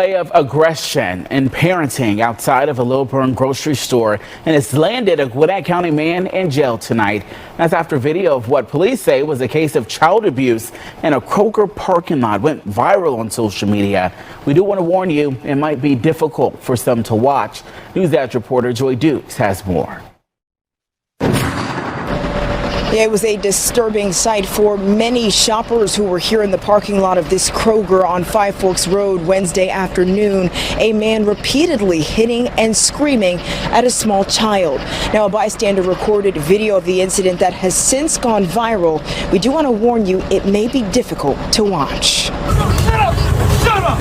display of aggression and parenting outside of a Lilburn grocery store, and it's landed a Gwinnett County man in jail tonight. That's after video of what police say was a case of child abuse in a Kroger parking lot went viral on social media. We do want to warn you, it might be difficult for some to watch. News Edge reporter Joy Dukes has more. Yeah, it was a disturbing sight for many shoppers who were here in the parking lot of this Kroger on Five Forks Road Wednesday afternoon. A man repeatedly hitting and screaming at a small child. Now, a bystander recorded video of the incident that has since gone viral. We do want to warn you, it may be difficult to watch. Shut up! Shut up!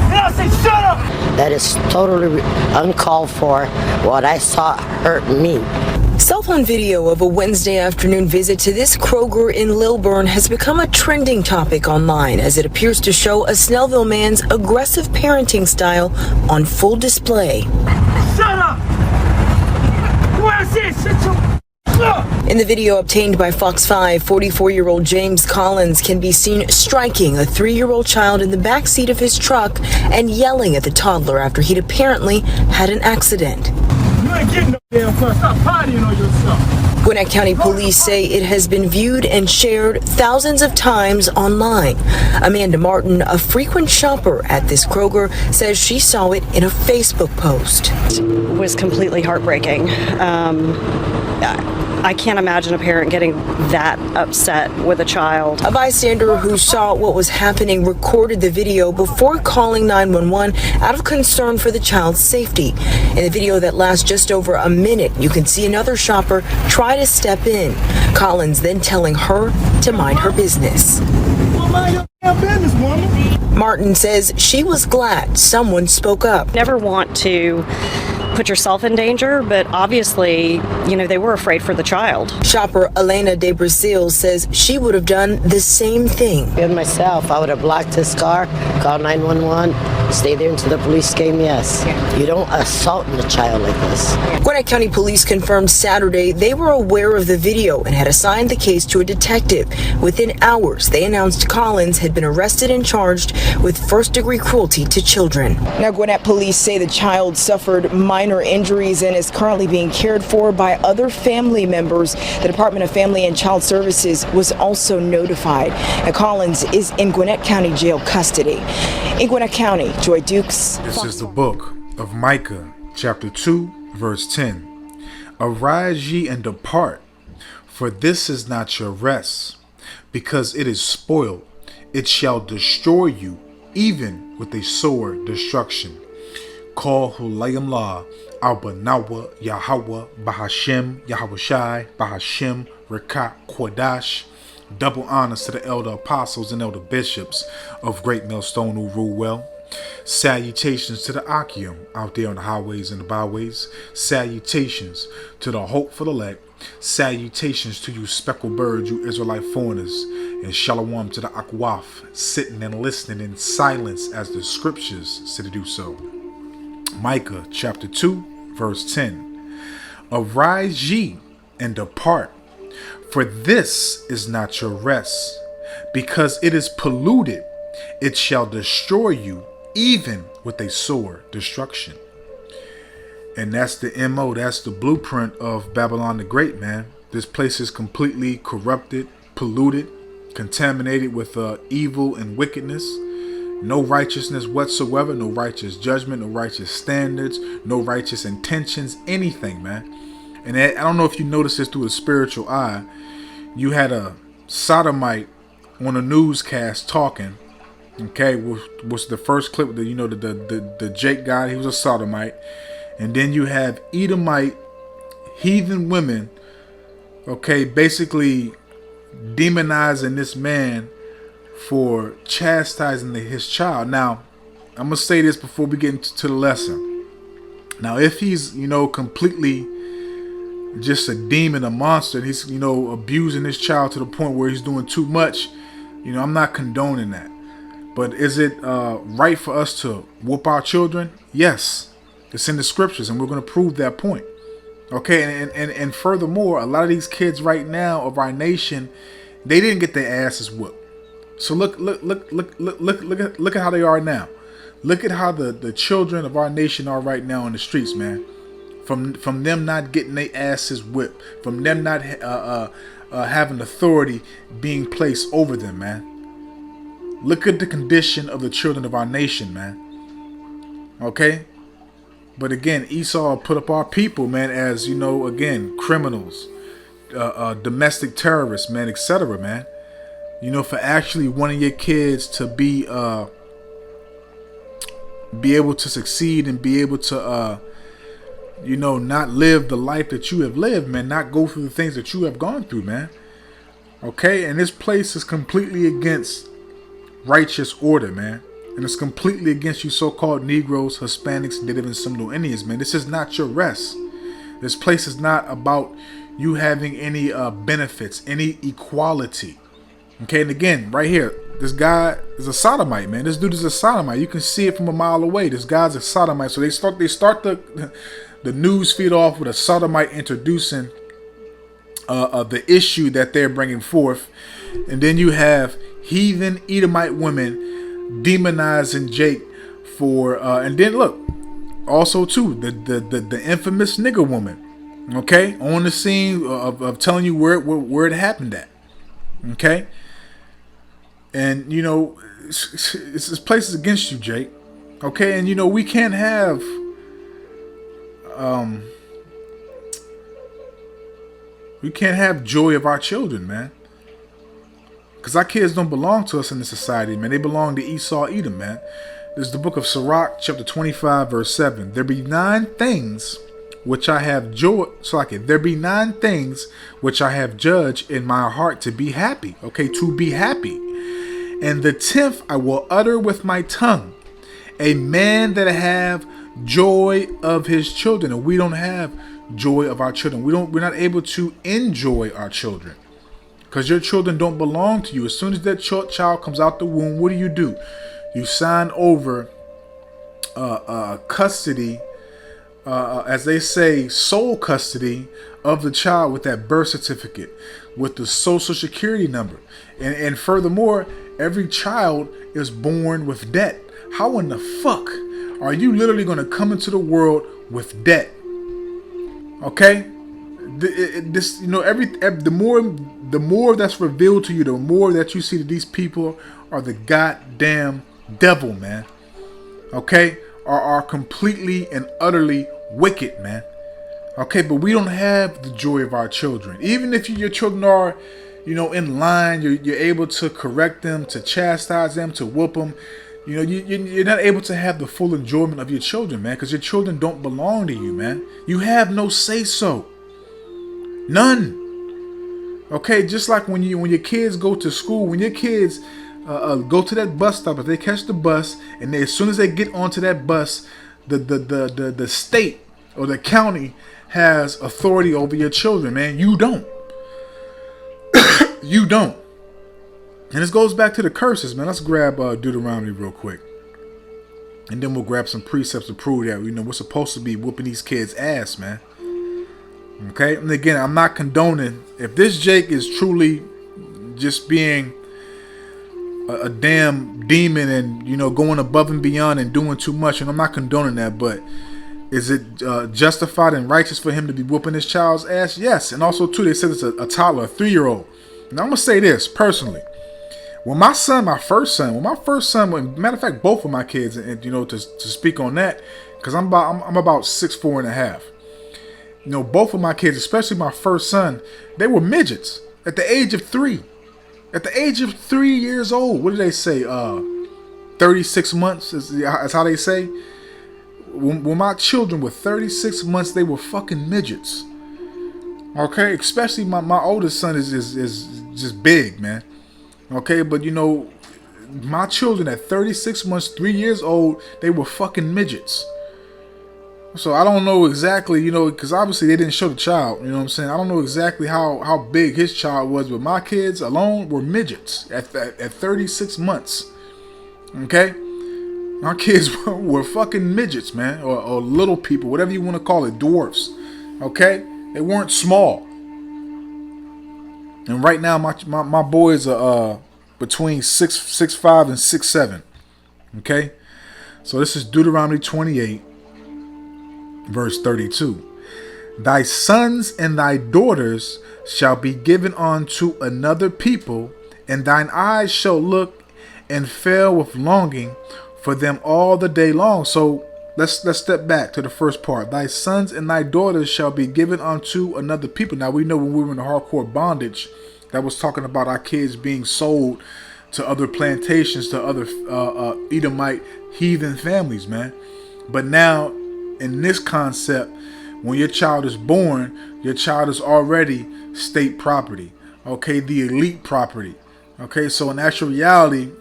And I say shut up! That is totally uncalled for. What I saw hurt me. Cell phone video of a Wednesday afternoon visit to this Kroger in Lilburn has become a trending topic online as it appears to show a Snellville man's aggressive parenting style on full display. Shut up! What I said, shut up! In the video obtained by Fox 5, 44-year-old James Collins can be seen striking a 3-year-old child in the back seat of his truck and yelling at the toddler after he'd apparently had an accident. You ain't getting no damn car. Stop partying on yourself. Gwinnett County Police say it has been viewed and shared thousands of times online. Amanda Martin, a frequent shopper at this Kroger, says she saw it in a Facebook post. It was completely heartbreaking. I can't imagine a parent getting that upset with a child. A bystander who saw what was happening recorded the video before calling 911 out of concern for the child's safety. In the video that lasts just over a minute, you can see another shopper try to step in. Collins then telling her to mind her business. Well, mind your damn business, woman. Martin says she was glad someone spoke up. Never want to put yourself in danger, but obviously, they were afraid for the child. Shopper Elena De Brazil says she would have done the same thing. And myself, I would have blocked his car, called 911, stay there until the police came, yes. You don't assault a child like this. Gwinnett County Police confirmed Saturday they were aware of the video and had assigned the case to a detective. Within hours, they announced Collins had been arrested and charged with first-degree cruelty to children. Now, Gwinnett police say the child suffered minor injuries and is currently being cared for by other family members. The Department of Family and Child Services was also notified. And Collins is in Gwinnett County Jail custody. In Gwinnett County, Joy Dukes. This is the book of Micah, chapter 2, verse 10. Arise ye and depart, for this is not your rest, because it is spoiled. It shall destroy you, even with a sword destruction. Call Hulayim La, Al-Banawa, Yahweh, Bahashem, Yahushai, Bahashem, Rekat, Kodash. Double honors to the elder apostles and elder bishops of Great Millstone who rule well. Salutations to the Akim out there on the highways and the byways. Salutations to the hopeful elect. Salutations to you speckled birds, you Israelite foreigners. And shalom to the Akwaf, sitting and listening in silence as the scriptures say to do so. Micah chapter 2 verse 10. Arise ye and depart, for this is not your rest, because it is polluted. It shall destroy you, even with a sword destruction. And that's the MO, that's the blueprint of Babylon the Great, man. This place is completely corrupted, polluted, contaminated with evil and wickedness. No righteousness whatsoever, no righteous judgment, no righteous standards, no righteous intentions, anything, man. And I don't know if you noticed this through a spiritual eye. You had a sodomite on a newscast talking, okay, was the first clip that, the Jake guy, he was a sodomite. And then you have Edomite heathen women, okay, basically demonizing this man for chastising his child. Now, I'm going to say this before we get into the lesson. Now, if he's, completely just a demon, a monster, and he's, abusing his child to the point where he's doing too much, I'm not condoning that. But is it right for us to whoop our children? Yes. It's in the scriptures, and we're going to prove that point. Okay, and furthermore, a lot of these kids right now of our nation, they didn't get their asses whooped. So look at how they are now. Look at how the children of our nation are right now in the streets, man. From them not getting their asses whipped, from them not having authority being placed over them, man. Look at the condition of the children of our nation, man. Okay? But again, Esau put up our people, man, as, you know, again, criminals, domestic terrorists, man, etc., man. You know, for actually wanting your kids to be able to succeed and be able to, you know, not live the life that you have lived, man. Not go through the things that you have gone through, man. Okay? And this place is completely against righteous order, man. And it's completely against you so-called Negroes, Hispanics, Native and Seminole Indians, man. This is not your rest. This place is not about you having any benefits, any equality. Okay, and again, right here, this guy is a sodomite, man. This dude is a sodomite. You can see it from a mile away. This guy's a sodomite. So they start the news feed off with a sodomite introducing the issue that they're bringing forth, and then you have heathen Edomite women demonizing Jake for, and then look, also too the infamous nigger woman, okay, on the scene of telling you where it happened at, okay, and you know it's places against you, Jake, okay, and you know we can't have joy of our children, man. Because our kids don't belong to us in this society, man. They belong to Esau, Edom, man. This is the book of Sarat, chapter 25, verse 7. There be 9 things which I have there be 9 things which I have judged in my heart to be happy. Okay, to be happy. And the 10th I will utter with my tongue. A man that have joy of his children. And we don't have joy of our children. We're not able to enjoy our children. Because your children don't belong to you. As soon as that child comes out the womb, what do? You sign over custody, as they say, sole custody of the child with that birth certificate, with the social security number. And furthermore, every child is born with debt. How in the fuck are you literally going to come into the world with debt? Okay? This, you know, the more that's revealed to you, the more that you see that these people are the goddamn devil, man. Okay, are completely and utterly wicked, man. Okay, but we don't have the joy of our children. Even if your children are, you know, in line, you're able to correct them, to chastise them, to whoop them. You know, you're not able to have the full enjoyment of your children, man, because your children don't belong to you, man. You have no say so. None. Okay, just like when your kids go to school, when your kids go to that bus stop, if they catch the bus and as soon as they get onto that bus, the state or the county has authority over your children, man. You don't. You don't. And this goes back to the curses, man. Let's grab Deuteronomy real quick. And then we'll grab some precepts to prove that, you know, we're supposed to be whooping these kids' ass, man. Okay, and again, I'm not condoning if this Jake is truly just being a damn demon and, you know, going above and beyond and doing too much, and I'm not condoning that, but is it justified and righteous for him to be whooping his child's ass? Yes. And also too, they said it's a toddler, a 3-year-old. Now I'm gonna say this personally. When my first son, matter of fact, both of my kids, and you know, to speak on that, because I'm about 6'4.5". You know, both of my kids, especially my first son, they were midgets at the age of 3. At the age of 3 years old, what did they say? 36 months is how they say. When my children were 36 months, they were fucking midgets. Okay, especially my oldest son is just big, man. Okay, but you know, my children at 36 months, 3 years old, they were fucking midgets. So I don't know exactly, you know, because obviously they didn't show the child, you know what I'm saying? I don't know exactly how big his child was, but my kids alone were midgets at 36 months. Okay? My kids were fucking midgets, man, or little people, whatever you want to call it, dwarfs. Okay? They weren't small. And right now, my boys are between 6'5" and 6'7". Okay? So this is Deuteronomy 28, verse 32. Thy sons and thy daughters shall be given unto another people, and thine eyes shall look and fail with longing for them all the day long. So let's step back to the first part. Thy sons and thy daughters shall be given unto another people. Now we know when we were in the hardcore bondage, that was talking about our kids being sold to other plantations, to other Edomite heathen families, man. But now in this concept, when your child is born, your child is already state property, okay, the elite property, okay. So in actual reality,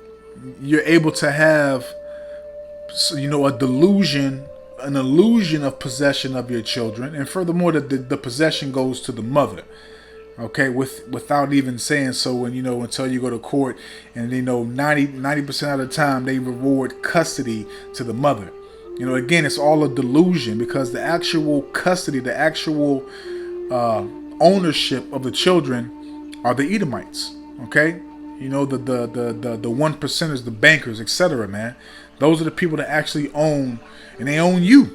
you're able to have, an illusion of possession of your children, and furthermore, the possession goes to the mother, okay, without even saying so. And until you go to court, and 90% of the time they reward custody to the mother. Again, it's all a delusion, because the actual custody, the actual ownership of the children are the Edomites. Okay, the one percenters, the bankers, etc. Man, those are the people that actually own, and they own you.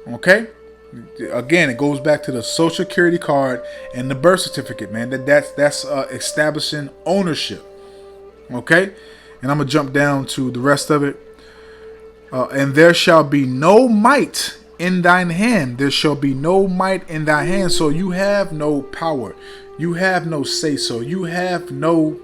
Okay, again, it goes back to the social security card and the birth certificate, man. That's establishing ownership. Okay, and I'm gonna jump down to the rest of it. And there shall be no might in thine hand. There shall be no might in thy hand. So you have no power. You have no say so. You have no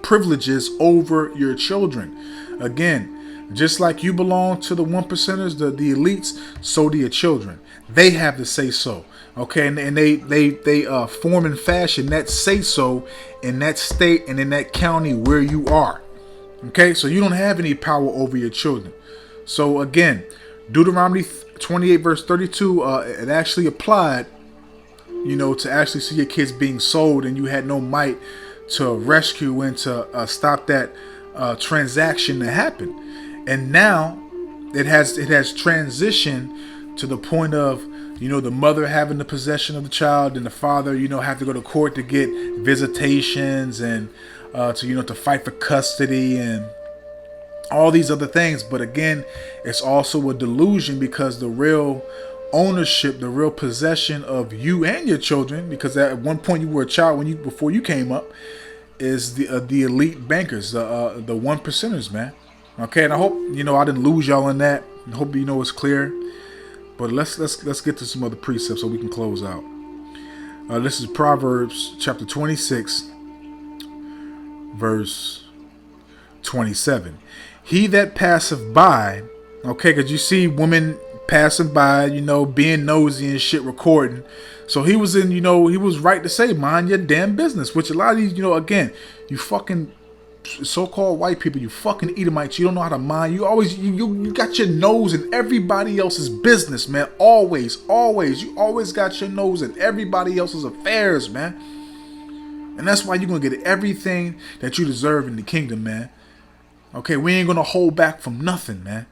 privileges over your children. Again, just like you belong to the one percenters, the elites, so do your children. They have the say so. Okay, and they form and fashion that say so in that state and in that county where you are. Okay, so you don't have any power over your children. So again, Deuteronomy 28 verse 32, it actually applied, to actually see your kids being sold, and you had no might to rescue and to stop that transaction to happen. And now it has transitioned to the point of, the mother having the possession of the child, and the father, have to go to court to get visitations and to fight for custody and all these other things. But again, it's also a delusion, because the real ownership, the real possession of you and your children, because at one point you were a child before you came up, is the elite bankers, the one percenters, man. Okay, and I hope I didn't lose y'all on that. I hope it's clear. But let's get to some other precepts so we can close out. This is Proverbs chapter 26. Verse 27. He that passeth by, okay, because you see women passing by, being nosy and shit, recording. So he was he was right to say, mind your damn business, which a lot of these, again, you fucking so-called white people, you fucking Edomites, you don't know how to mind. You always, you got your nose in everybody else's business, man. Always. You always got your nose in everybody else's affairs, man. And that's why you're going to get everything that you deserve in the kingdom, man. Okay, we ain't going to hold back from nothing, man.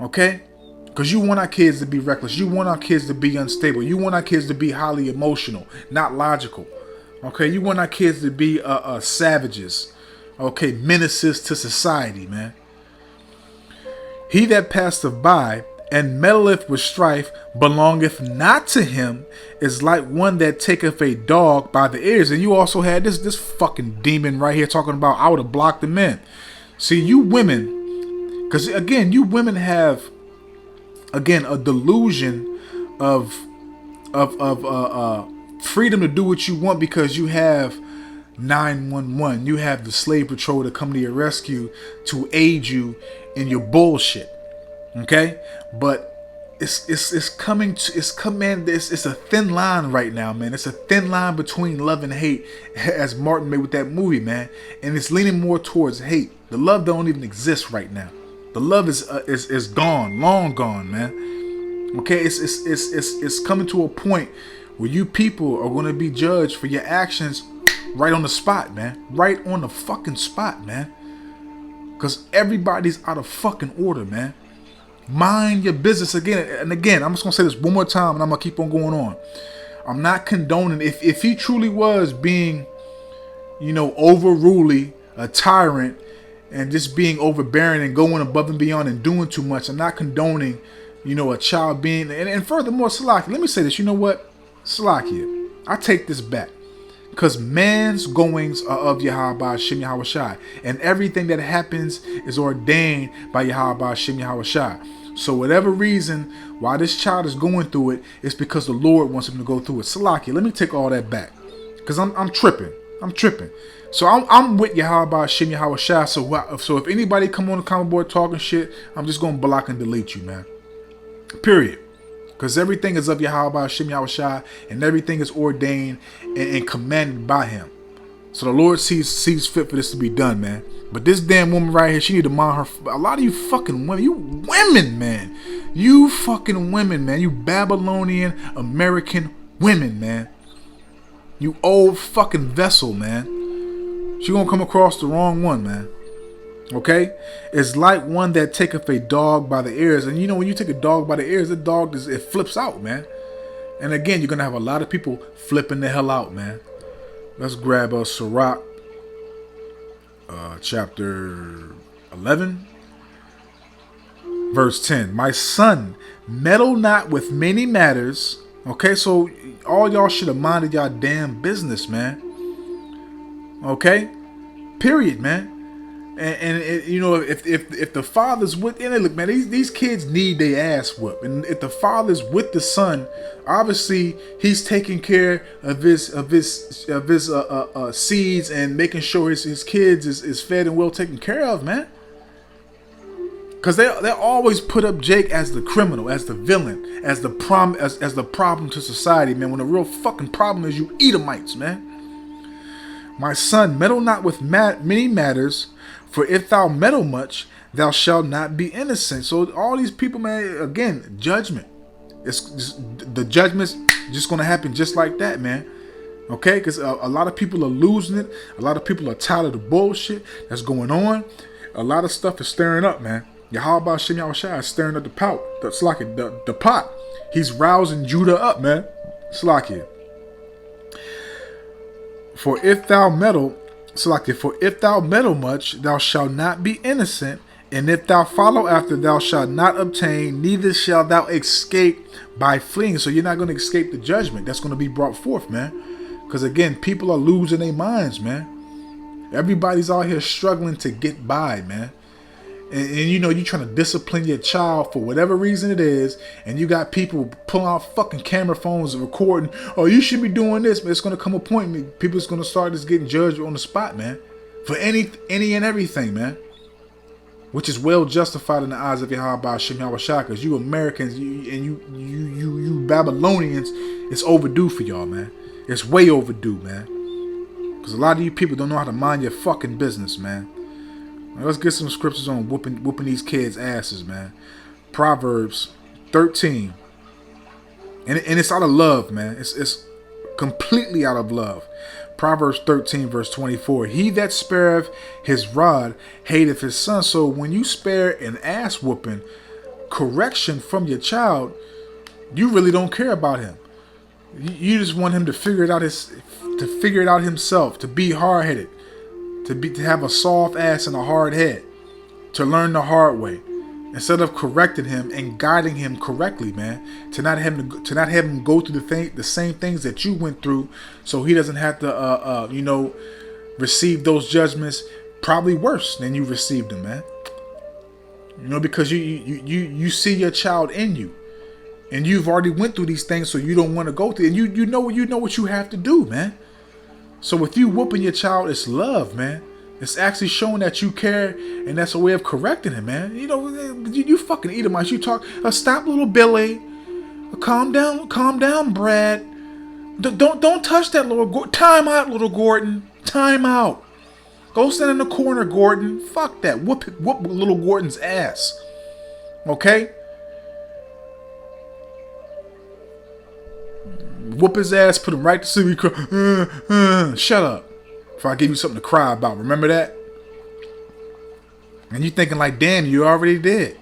Okay? Because you want our kids to be reckless. You want our kids to be unstable. You want our kids to be highly emotional, not logical. Okay, you want our kids to be savages. Okay, menaces to society, man. He that passeth by and meddleth with strife belongeth not to him, is like one that taketh a dog by the ears. And you also had this fucking demon right here talking about, I would have blocked the men. See, you women, because again, you women have, again, a delusion of freedom to do what you want, because you have 911, you have the slave patrol to come to your rescue to aid you in your bullshit. Okay, but it's a thin line right now, man. It's a thin line between love and hate, as Martin made with that movie, man. And it's leaning more towards hate. The love don't even exist right now. The love is gone, long gone, man. Okay, it's coming to a point where you people are going to be judged for your actions right on the spot, man. Right on the fucking spot, man. Because everybody's out of fucking order, man. Mind your business. Again and again, I'm just going to say this one more time, and I'm going to keep on going on. I'm not condoning, if he truly was being, overruly, a tyrant, and just being overbearing and going above and beyond and doing too much. I'm not condoning, a child being, and furthermore, Salaki, let me say this. You know what? Salaki, I take this back. Because man's goings are of Yahweh Shem Yahweh Shai. And everything that happens is ordained by Yahweh Shem Yahweh Shai. So whatever reason why this child is going through it, it's because the Lord wants him to go through it. Salaki, let me take all that back. Because I'm tripping. I'm tripping. So I'm with Yahweh Shem Yahweh Shai. So if anybody come on the comment board talking shit, I'm just going to block and delete you, man. Period. Because everything is of Yahweh Shem Yahweh Shai, and everything is ordained and commanded by him. So the Lord sees fit for this to be done, man. But this damn woman right here, she need to mind her. A lot of you fucking women, you women, man. You fucking women, man. You Babylonian American women, man. You old fucking vessel, man. She gonna come across the wrong one, man. Okay, it's like one that taketh a dog by the ears, and when you take a dog by the ears, the dog it flips out, man. And again, you're gonna have a lot of people flipping the hell out, man. Let's grab Sarat, chapter 11, verse 10. My son, meddle not with many matters. Okay, so all y'all should have minded y'all damn business, man. Okay, period, man. And if the father's with, and look, man, these kids need their ass whooped. And if the father's with the son, obviously he's taking care of his seeds and making sure his kids is fed and well taken care of, man. Because they always put up Jake as the criminal, as the villain, as the problem to society, man. When the real fucking problem is you Edomites, man. My son, meddle not with many matters. For if thou meddle much, thou shalt not be innocent. So all these people, man, again, judgment. The judgment's just going to happen just like that, man. Okay? Because a lot of people are losing it. A lot of people are tired of the bullshit that's going on. A lot of stuff is stirring up, man. Yahweh Shem Yahweh Shai is stirring up the pot. He's rousing Judah up, man. Slakia. For if thou meddle much, thou shalt not be innocent, and if thou follow after, thou shalt not obtain, neither shalt thou escape by fleeing. So you're not going to escape the judgment that's going to be brought forth, man. Because again, people are losing their minds, man. Everybody's out here struggling to get by, man. And you're trying to discipline your child for whatever reason it is, and you got people pulling out fucking camera phones and recording. Oh, you should be doing this, but it's going to come a point, people's going to start just getting judged on the spot, man, for any and everything, man, which is well justified in the eyes of Yahweh Shem Yahweh Shai, because you Americans you Babylonians, it's overdue for y'all, man. It's way overdue, man, because a lot of you people don't know how to mind your fucking business, man. Now let's get some scriptures on whooping these kids' asses, man. Proverbs 13. And it's out of love, man. It's completely out of love. Proverbs 13, verse 24. He that spareth his rod hateth his son. So when you spare an ass whooping, correction from your child, you really don't care about him. You just want him to figure it out himself, to be hard-headed. To have a soft ass and a hard head, to learn the hard way, instead of correcting him and guiding him correctly, man. To not have him go through the same things that you went through, so he doesn't have to receive those judgments, probably worse than you received them, man. Because you see your child in you, and you've already went through these things, so you don't want to go through. And you know what you have to do, man. So with you whooping your child, it's love, man. It's actually showing that you care, and that's a way of correcting him, man. You fucking Edomites. You talk, stop, little Billy. Calm down, Brad. Don't touch that, little Gordon. Time out, little Gordon. Time out. Go stand in the corner, Gordon. Fuck that. Whoop little Gordon's ass. Okay? Whoop his ass, put him right to sleep. Shut up. If I give you something to cry about, remember that? And you thinking like, damn, you already did.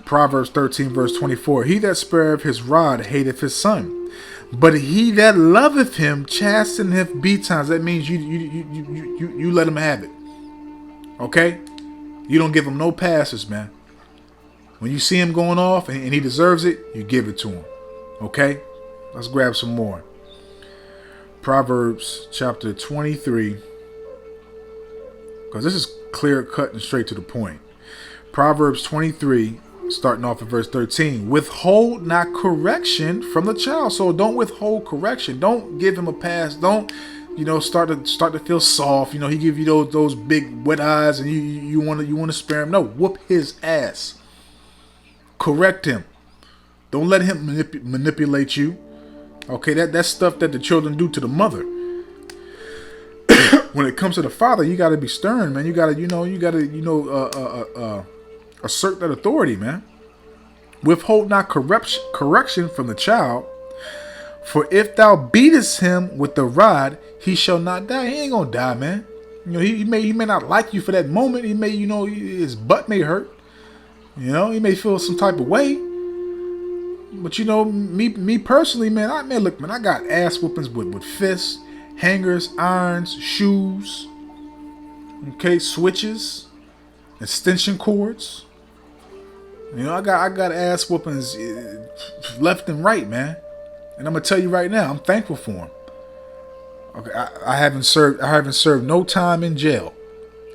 Proverbs 13, verse 24. He that spareth his rod hateth his son, but he that loveth him chasteneth betimes. That means you let him have it. Okay? You don't give him no passes, man. When you see him going off and he deserves it, you give it to him. Okay? Let's grab some more. Proverbs chapter 23. Because this is clear cut and straight to the point. Proverbs 23, starting off at verse 13. Withhold not correction from the child. So don't withhold correction. Don't give him a pass. Don't, start to feel soft. He give you those big wet eyes and you want to spare him. No, whoop his ass. Correct him. Don't let him manipulate you. Okay, that's stuff that the children do to the mother. When it comes to the father, you got to be stern, man. You got to assert that authority, man. Withhold not correction from the child, for if thou beatest him with the rod, he shall not die. He ain't gonna die, man. He may not like you for that moment. He may, his butt may hurt. He may feel some type of way. But me personally, man, I got ass whoopings with fists, hangers, irons, shoes, okay, switches, extension cords. I got ass whoopings left and right, man. And I'm gonna tell you right now, I'm thankful for them. Okay, I haven't served no time in jail.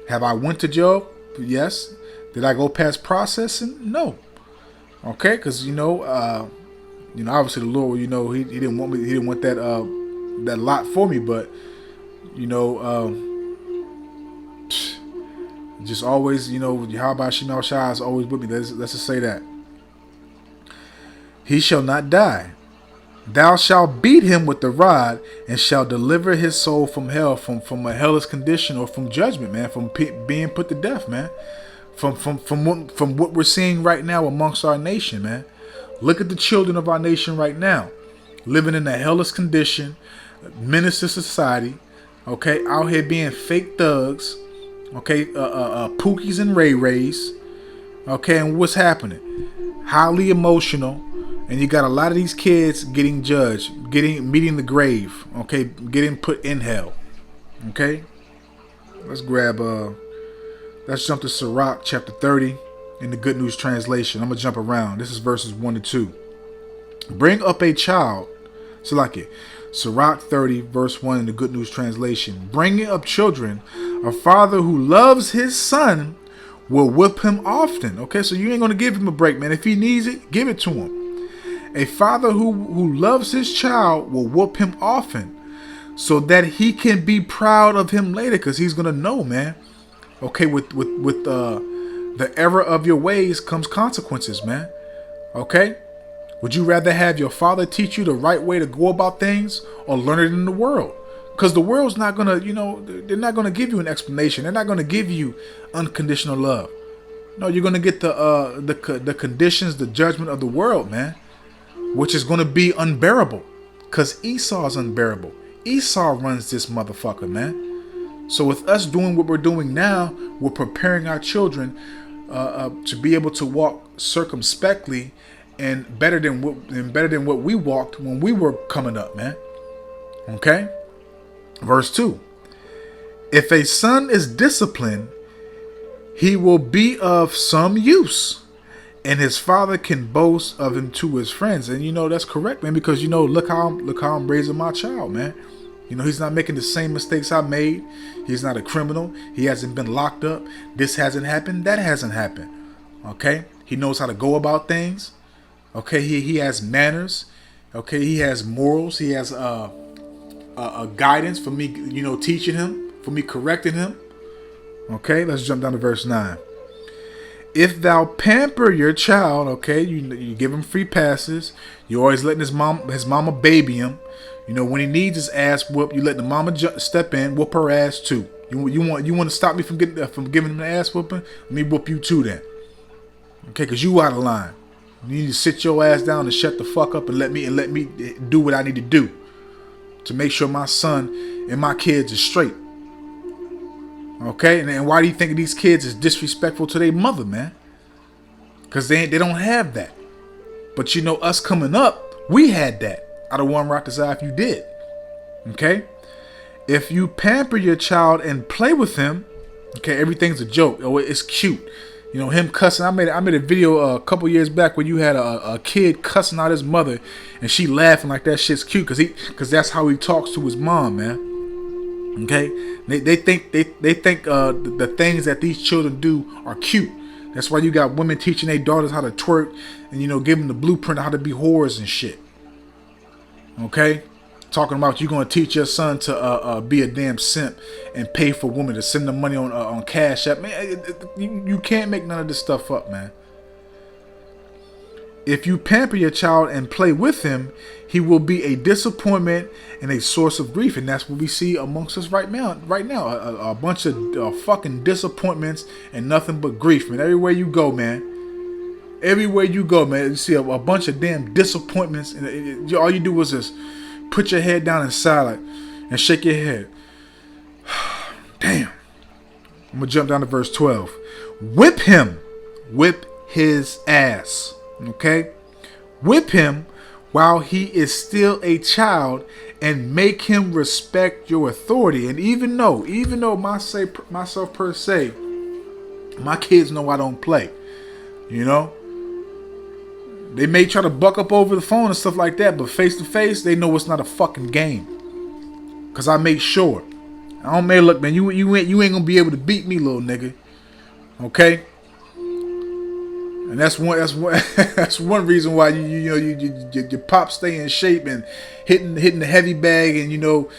Have I went to jail? Yes. Did I go past processing? No. Okay, because obviously the Lord, he didn't want me. He didn't want that lot for me. But just always, how about Shemal Shai is always with me. Let's just say that. He shall not die. Thou shalt beat him with the rod, and shall deliver his soul from hell, from a hellish condition, or from judgment, man, from being put to death, man. From what we're seeing right now amongst our nation, man. Look at the children of our nation right now, living in a hellish condition, menace to society, okay, out here being fake thugs, okay, Pookies and Ray Rays, okay, and what's happening? Highly emotional, and you got a lot of these kids getting judged, meeting the grave, okay, getting put in hell, okay. Let's jump to Sarat chapter 30 in the Good News Translation. I'm going to jump around. This is verses 1 to 2. Bring up a child. So like it. Sarat 30 verse 1 in the Good News Translation. Bringing up children, a father who loves his son will whip him often. Okay, so you ain't going to give him a break, man. If he needs it, give it to him. A father who loves his child will whoop him often so that he can be proud of him later, because he's going to know, man. Okay, with the error of your ways comes consequences, man. Okay? Would you rather have your father teach you the right way to go about things, or learn it in the world? Because the world's not going to, they're not going to give you an explanation. They're not going to give you unconditional love. No, you're going to get the conditions, the judgment of the world, man, which is going to be unbearable, because Esau's unbearable. Esau runs this motherfucker, man. So with us doing what we're doing now, we're preparing our children to be able to walk circumspectly and better than what we walked when we were coming up, man. Okay? Verse 2. If a son is disciplined, he will be of some use, and his father can boast of him to his friends. And that's correct, man, because look how I'm raising my child, man. He's not making the same mistakes I made. He's not a criminal. He hasn't been locked up. This hasn't happened. That hasn't happened. Okay? He knows how to go about things. Okay? He has manners. Okay? He has morals. He has a guidance for me, teaching him, for me correcting him. Okay? Let's jump down to verse 9. If thou pamper your child, okay, you give him free passes. You're always letting his mama baby him. When he needs his ass whooped, you let the mama step in, whoop her ass too. You want to stop me from giving him the ass whooping? Let me whoop you too then. Okay, because you out of line. You need to sit your ass down and shut the fuck up and let me do what I need to do to make sure my son and my kids are straight. Okay, and why do you think these kids is disrespectful to their mother, man? Because they don't have that. But us coming up, we had that. I don't want to rock this eye if you did. Okay? If you pamper your child and play with him, Okay, everything's a joke. Oh, it's cute. You know, him cussing. I made a video a couple years back where you had a kid cussing out his mother, and she laughing like that shit's cute because that's how he talks to his mom, man. Okay, they think the things that these children do are cute. That's why you got women teaching their daughters how to twerk and, you know, give them the blueprint of how to be whores and shit. Okay, talking about you gonna teach your son to be a damn simp and pay for women to send them money on Cash App. Man, you can't make none of this stuff up, man. If you pamper your child and play with him, he will be a disappointment and a source of grief, and that's what we see amongst us right now. A bunch of fucking disappointments and nothing but grief, man. Everywhere you go, man. You see a bunch of damn disappointments, and all you do is just put your head down in silence and shake your head. Damn. I'm gonna jump down to verse 12. Whip him, whip his ass. Okay, whip him while he is still a child, and make him respect your authority. And even though myself per se, my kids know I don't play. You know, they may try to buck up over the phone and stuff like that, but face to face, they know it's not a fucking game. Cause I make sure. I don't look, man. You ain't gonna be able to beat me, little nigga. Okay. And that's one reason why your pop stay in shape and hitting the heavy bag and, you know,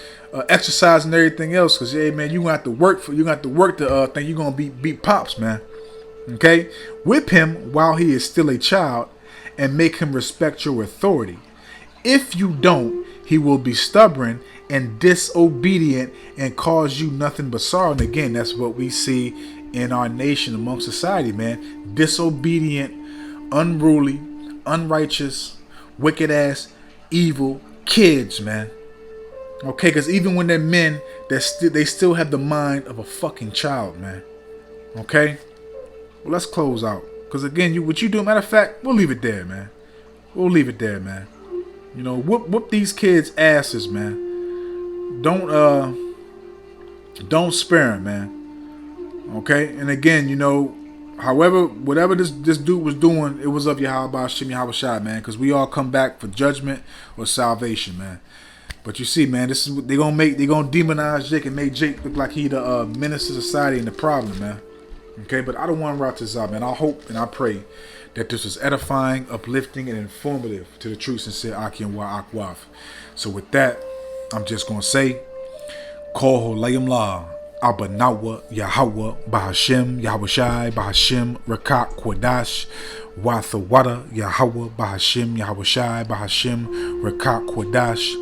exercise and everything else. Cause hey, man, you gonna have to work to think you're gonna beat pops, man. Okay, whip him while he is still a child, and make him respect your authority. If you don't, he will be stubborn and disobedient and cause you nothing but sorrow. And again, that's what we see in our nation, amongst society, man. Disobedient, unruly, unrighteous, wicked ass, evil kids, man. Okay, because even when they're men, they still have the mind of a fucking child, man. Okay, well, let's close out. Because again, what you do, matter of fact, we'll leave it there, man. You know, whoop these kids' asses, man. Don't spare them, man. Okay, and again, you know, whatever this dude was doing, it was of Yahweh Shem Yahweh Shai, man, because we all come back for judgment or salvation, man. But you see, man, this is what they're gonna demonize Jake and make Jake look like he the menace to society and the problem, man. Okay, but I don't want to route this out, man. I hope and I pray that this was edifying, uplifting, and informative to the true, sincere Aki and Wa Akwaf. So with that, I'm just gonna say, Kol Holayim La. Abba Nawa Yahweh Bahashem Yahweh Shai Bahashem Rakat Kwadash Wathawada Yahweh Bahashem Yahweh Shai Bahashem Rakat Kwadash,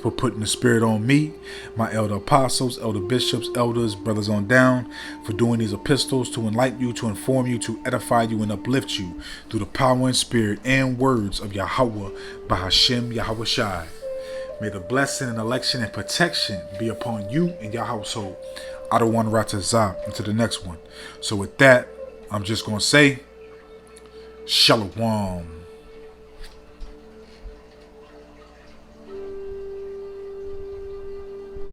for putting the spirit on me, my elder apostles, elder bishops, elders, brothers on down, for doing these epistles to enlighten you, to inform you, to edify you, and uplift you through the power and spirit and words of Yahweh Bahashem Yahweh Shai. May the blessing and election and protection be upon you and your household. I don't want to ratazah into the next one. So with that, I'm just going to say, Shalom.